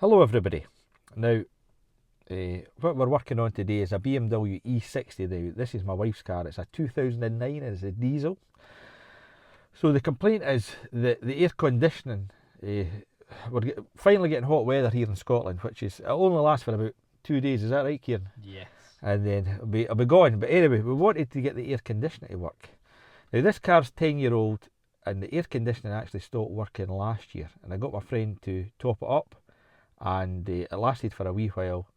Hello everybody. Now, what we're working on today is a BMW E60 now. This is my wife's car. It's a 2009 and it's a diesel. So the complaint is that the air conditioning, we're finally getting hot weather here in Scotland, which is, it'll only last for about 2 days, is that right, Kieran? Yes. And then it'll be gone. But anyway, we wanted to get the air conditioner to work. Now this car's 10-year-old and the air conditioning actually stopped working last year, and I got my friend to top it up, and it lasted for a wee while,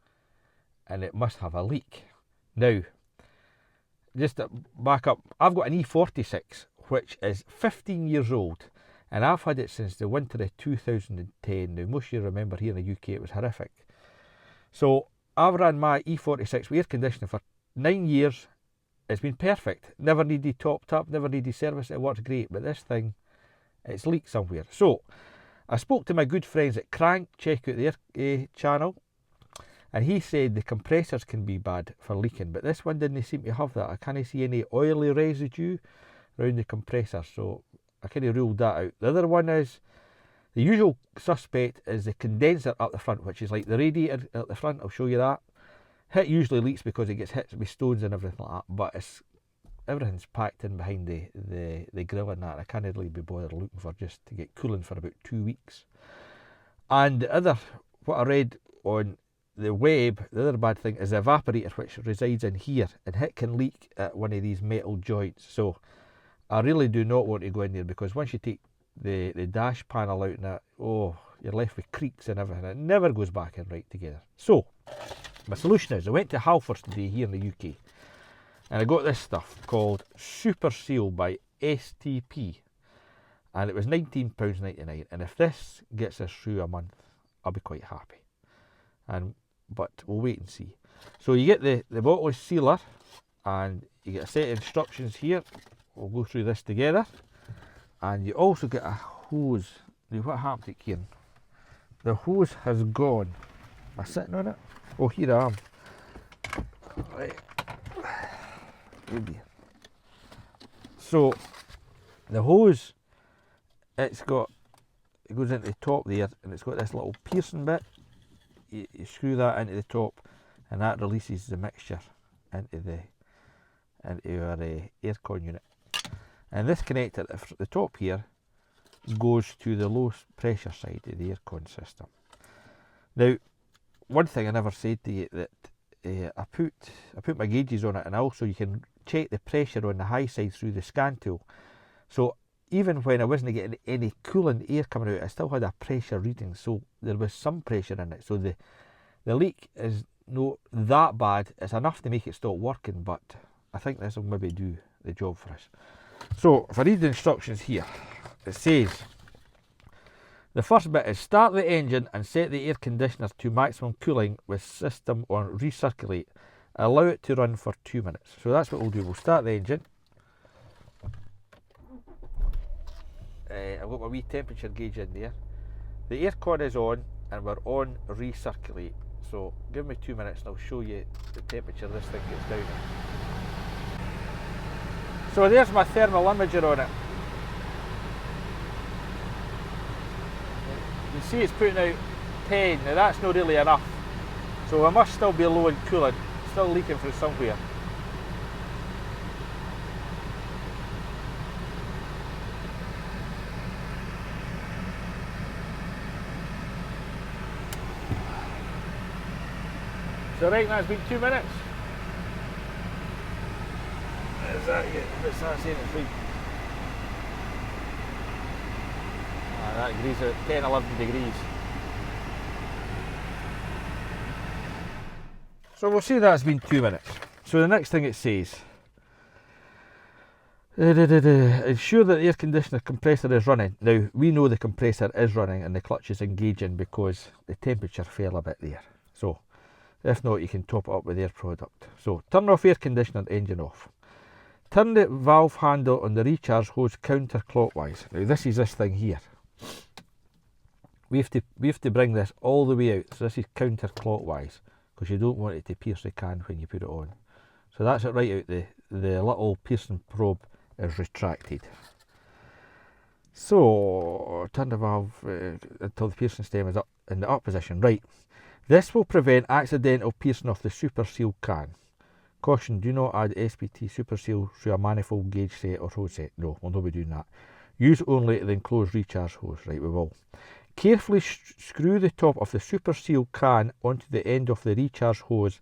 and it must have a leak. Now, just to back up, I've got an E46 which is 15 years old, and I've had it since the winter of 2010. Now most of you remember here in the UK it was horrific. So I've ran my E46 with air conditioning for 9 years. It's been perfect, never needed topped up, never needed service, it works great. But this thing, it's leaked somewhere. So I spoke to my good friends at Crank, check out their channel, and he said the compressors can be bad for leaking, but this one didn't seem to have that. I can't see any oily residue around the compressor, so I kind of ruled that out. The other one is, the usual suspect is the condenser up the front, which is like the radiator at the front. I'll show you that. It usually leaks because it gets hit with stones and everything like that, but everything's packed in behind the grill and that. I can't really be bothered looking for just to get cooling for about 2 weeks. And the other, what I read on the web, the other bad thing is the evaporator which resides in here, and it can leak at one of these metal joints. So I really do not want to go in there, because once you take the dash panel out and that, oh, you're left with creaks and everything. It never goes back in right together. So my solution is, I went to Halfords today here in the UK, and I got this stuff called Super Seal by STP, and it was £19.99, and if this gets us through a month, I'll be quite happy. But we'll wait and see. So you get the bottle sealer, and you get a set of instructions here. We'll go through this together, and you also get a hose. Now what happened to it, Kieran? The hose has gone. Am I sitting on it? Oh, here I am. Right. Oh dear. So the hose, it goes into the top there, and it's got this little piercing bit. You screw that into the top, and that releases the mixture into your aircon unit. And this connector at the top here goes to the low pressure side of the aircon system. Now, one thing I never said to you, that I put my gauges on it, and also you can check the pressure on the high side through the scan tool. So even when I wasn't getting any cooling air coming out, I still had a pressure reading, so there was some pressure in it. So the leak is not that bad. It's enough to make it stop working, but I think this will maybe do the job for us. So if I read the instructions here, it says, the first bit is, start the engine and set the air conditioner to maximum cooling with system on recirculate. Allow it to run for 2 minutes. So that's what we'll do. We'll start the engine. I've got my wee temperature gauge in there. The aircon is on, and we're on recirculate. So give me 2 minutes and I'll show you the temperature this thing gets down at. So there's my thermal imager on it. You can see it's putting out 10. Now that's not really enough. So I must still be low in coolant, still leaking through somewhere. So right now it's been 2 minutes. Is that it? What's that saying it's right? That agrees at 10, 11 degrees. So we'll say that's been 2 minutes. So the next thing it says, ensure that the air conditioner compressor is running. Now we know the compressor is running and the clutch is engaging because the temperature fell a bit there. So if not, you can top it up with air product. So turn off air conditioner, engine off. Turn the valve handle on the recharge hose counterclockwise. Now this is this thing here. We have to bring this all the way out. So this is counterclockwise, because you don't want it to pierce the can when you put it on. So that's it right out. The little piercing probe is retracted. So, turn the valve until the piercing stem is up in the up position. Right. This will prevent accidental piercing of the super seal can. Caution, do not add SPT super seal through a manifold gauge set or hose set. No, we'll not be doing that. Use only the enclosed recharge hose. Right, we will. Carefully screw the top of the super seal can onto the end of the recharge hose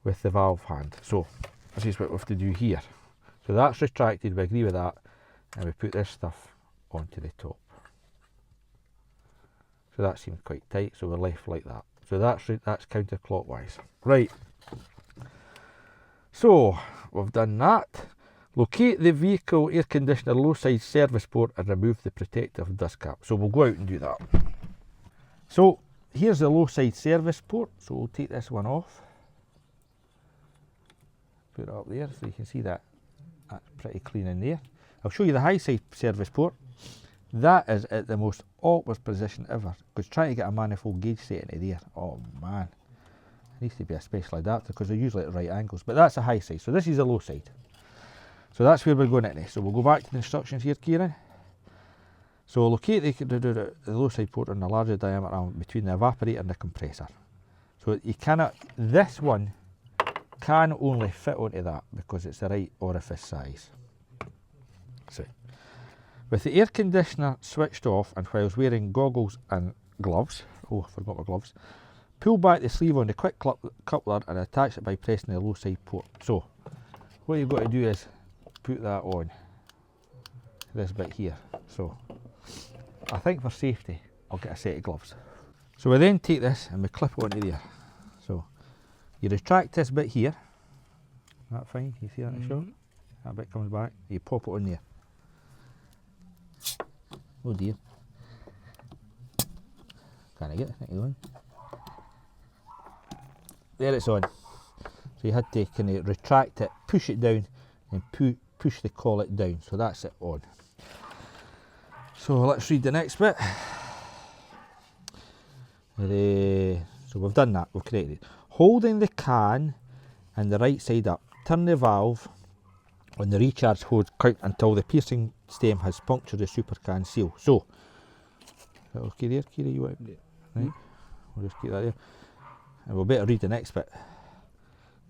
with the valve hand. So, this is what we have to do here. So that's retracted, we agree with that, and we put this stuff onto the top. So that seems quite tight, so we're left like that. So that's counterclockwise. Right. So, we've done that. Locate the vehicle air conditioner low side service port and remove the protective dust cap. So we'll go out and do that. So, here's the low side service port. So we'll take this one off. Put it up there so you can see that. That's pretty clean in there. I'll show you the high side service port. That is at the most awkward position ever. Because trying to get a manifold gauge set into there, oh man. It needs to be a special adapter because they're usually at right angles. But that's the high side. So this is the low side. So that's where we're going into. So we'll go back to the instructions here, Kieran. So locate the low side port on the larger diameter between the evaporator and the compressor. So you cannot, this one can only fit onto that because it's the right orifice size. So, with the air conditioner switched off and whilst wearing goggles and gloves, oh I forgot my gloves, pull back the sleeve on the quick coupler and attach it by pressing the low side port. So, what you've got to do is put that on, this bit here. So, I think for safety, I'll get a set of gloves. So we then take this and we clip it onto there. So, you retract this bit here, that fine, you see that in the shot? That bit comes back, you pop it on there. Oh dear. Can I get it on? There it's on. So you had to kind of retract it, push it down and push the collet down. So that's it on. So let's read the next bit. So we've done that, we've created it. Holding the can and the right side up, turn the valve on the recharge hose until the piercing stem has punctured the super can seal. So, okay there, Kira, you want it? Right, we'll just keep that there. And we'll better read the next bit.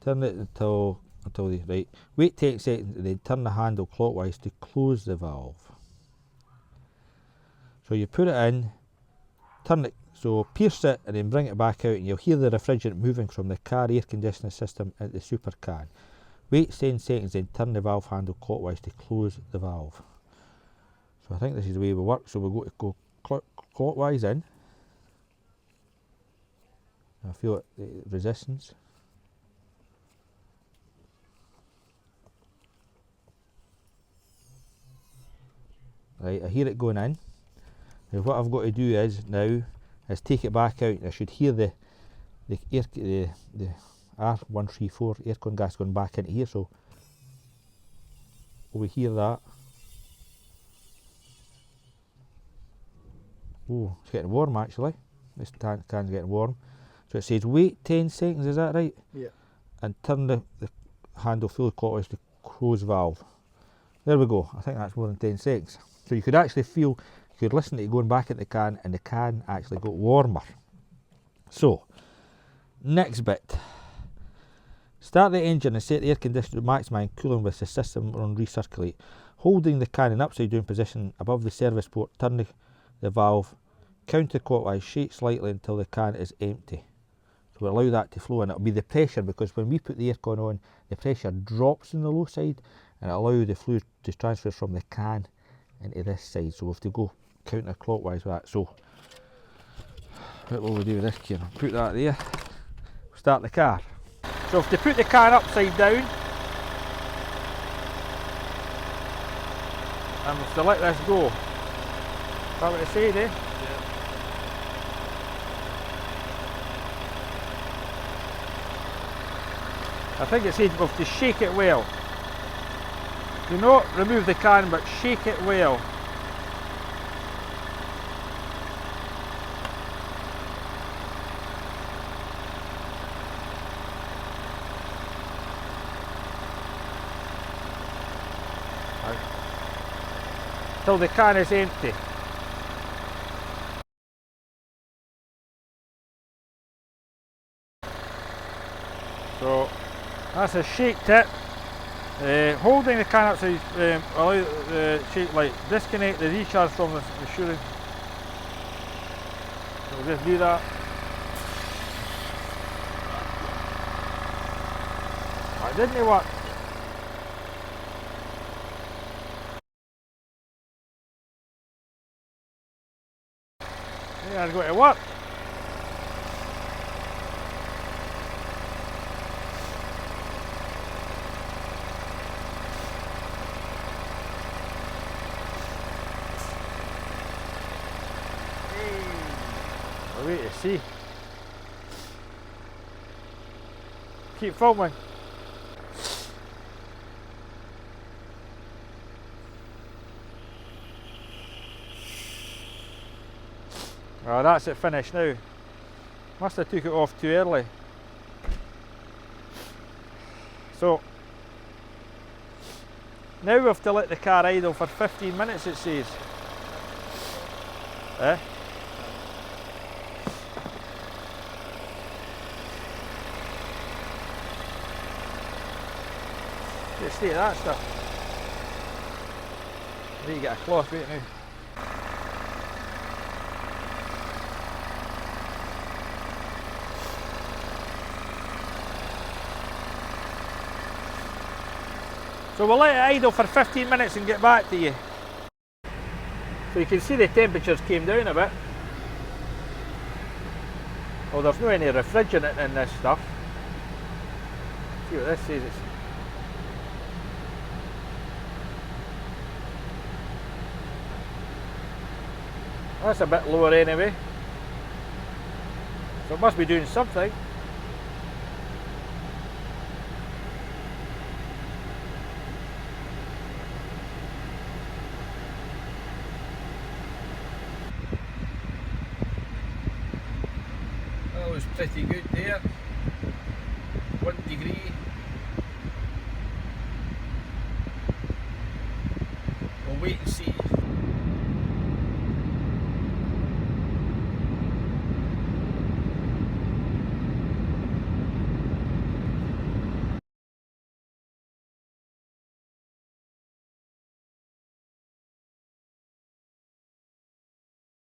Turn it until the, right, wait 10 seconds and then turn the handle clockwise to close the valve. So you put it in, turn it, so pierce it and then bring it back out and you'll hear the refrigerant moving from the car air conditioning system into the super can. Wait 10 seconds then turn the valve handle clockwise to close the valve. So I think this is the way we work, so we're going to go clockwise in. I feel it, the resistance. Right, I hear it going in. Now what I've got to do is now is take it back out. I should hear the R134 aircon gas going back into here. So we hear that. Oh, it's getting warm actually. This can's getting warm. So it says wait 10 seconds, is that right? Yeah. And turn the handle fully clockwise to close valve. There we go. I think that's more than 10 seconds. So you could actually feel, you could listen to it going back at the can and the can actually got warmer. So, next bit. Start the engine and set the air conditioner to maximum cooling with the system on recirculate. Holding the can in upside down position above the service port, turn the valve counterclockwise, shake slightly until the can is empty. So we'll allow that to flow and it'll be the pressure, because when we put the aircon on, the pressure drops in the low side and it'll allow the fluid to transfer from the can into this side. So we have to go counterclockwise with that. So what will we do with this, Kieran? Put that there, start the car. So if to put the can upside down and we have to let this go. Is that what it said, eh? I think it said we have to shake it well. Do not remove the can, but shake it well. Till the can is empty. So that's a shake tip. Holding the can upside allow the shake light. Disconnect the recharge from the shooting. So we'll just do that. That didn't work. Yeah, it's going to work. We'll wait to see. Keep filming. Oh, that's it finished now. Must have took it off too early. So now we have to let the car idle for 15 minutes, it says. Eh? Get the state of that stuff. I need to get a cloth right now. So we'll let it idle for 15 minutes and get back to you. So you can see the temperatures came down a bit. Oh, there's no any refrigerant in this stuff. See what this says. That's a bit lower anyway. So it must be doing something. That was pretty good there. 1 degree. We'll wait and see.